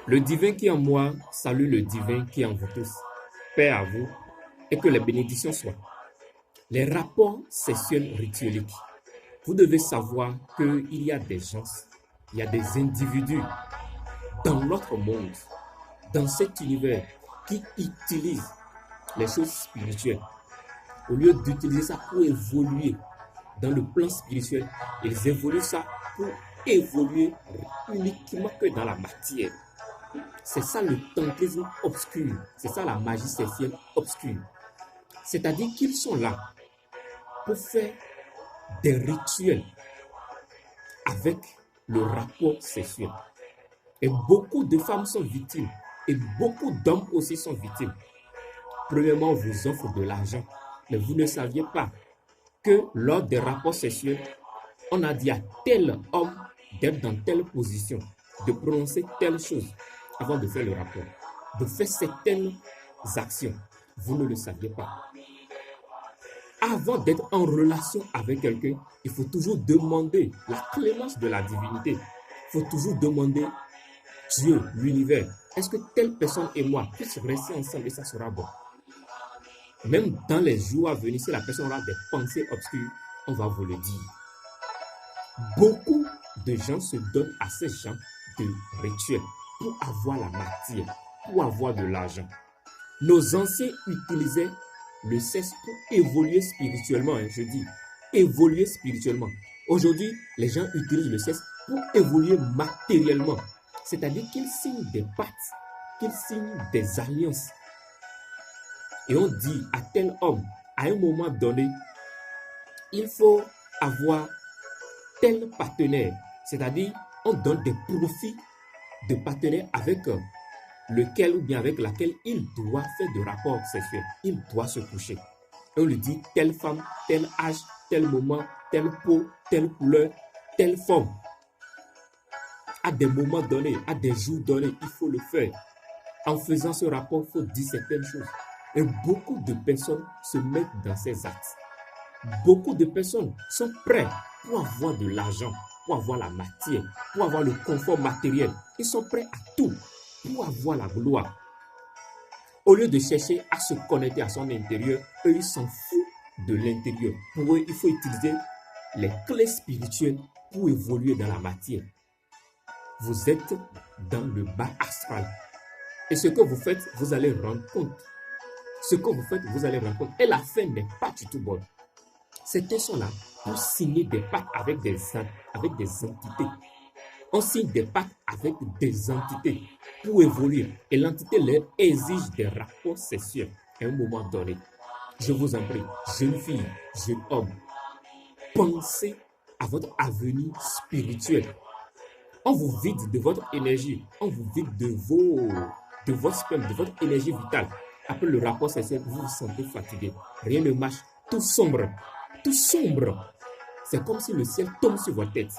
Le divin qui est en moi salue le divin qui est en vous tous. Paix à vous et que les bénédictions soient. Les rapports sexuels ritueliques. Vous devez savoir qu'il y a des gens, il y a des individus dans notre monde, dans cet univers, qui utilisent les choses spirituelles. Au lieu d'utiliser ça pour évoluer dans le plan spirituel, ils évoluent ça pour évoluer uniquement que dans la matière. C'est ça le tantrisme obscur, c'est ça la magie sexuelle obscure. C'est-à-dire qu'ils sont là pour faire des rituels avec le rapport sexuel. Et beaucoup de femmes sont victimes et beaucoup d'hommes aussi sont victimes. Premièrement, on vous offre de l'argent, mais vous ne saviez pas que lors des rapports sexuels, on a dit à tel homme d'être dans telle position, de prononcer telle chose avant de faire le rapport, de faire certaines actions. Vous ne le saviez pas. Avant d'être en relation avec quelqu'un, il faut toujours demander la clémence de la divinité. Il faut toujours demander Dieu, l'univers. Est-ce que telle personne et moi puissent rester ensemble et ça sera bon? Même dans les jours à venir, si la personne aura des pensées obscures, on va vous le dire. Beaucoup de gens se donnent à ces gens de rituels pour avoir la matière, pour avoir de l'argent. Nos anciens utilisaient le sexe pour évoluer spirituellement, je dis, évoluer spirituellement. Aujourd'hui, les gens utilisent le sexe pour évoluer matériellement. C'est-à-dire qu'ils signent des pactes, qu'ils signent des alliances. Et on dit à tel homme, à un moment donné, il faut avoir tel partenaire. C'est-à-dire, on donne des profits de partenaires avec lequel ou bien avec laquelle il doit faire de rapports sexuels. Il doit se coucher. Et on lui dit telle femme, tel âge, tel moment, telle peau, telle couleur, telle forme. À des moments donnés, à des jours donnés, il faut le faire. En faisant ce rapport, il faut dire certaines choses. Et beaucoup de personnes se mettent dans ces actes. Beaucoup de personnes sont prêtes pour avoir de l'argent, pour avoir la matière, pour avoir le confort matériel. Ils sont prêts à tout pour avoir la gloire. Au lieu de chercher à se connecter à son intérieur, eux, ils s'en foutent de l'intérieur. Pour eux, il faut utiliser les clés spirituelles pour évoluer dans la matière. Vous êtes dans le bas astral. Et ce que vous faites, vous allez rendre compte. Ce que vous faites, vous allez rendre compte. Et la fin n'est pas du tout bonne. Certains sont là pour signer des pactes avec des entités. On signe des pactes avec des entités pour évoluer. Et l'entité leur exige des rapports sexuels à un moment donné. Je vous en prie, jeune fille, jeune homme, pensez à votre avenir spirituel. On vous vide de votre énergie, on vous vide de votre sperme, de votre énergie vitale. Après le rapport sexuel, vous vous sentez fatigué. Rien ne marche, tout sombre. Tout sombre. C'est comme si le ciel tombe sur votre tête.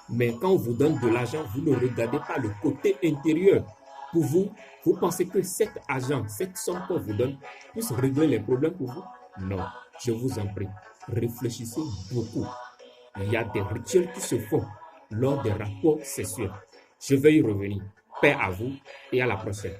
Mais quand on vous donne de l'argent, vous ne regardez pas le côté intérieur. Pour vous, vous pensez que cet argent, cette somme qu'on vous donne, puisse régler les problèmes pour vous? Non, je vous en prie, réfléchissez beaucoup. Il y a des rituels qui se font lors des rapports sexuels. Je vais y revenir. Paix à vous et à la prochaine.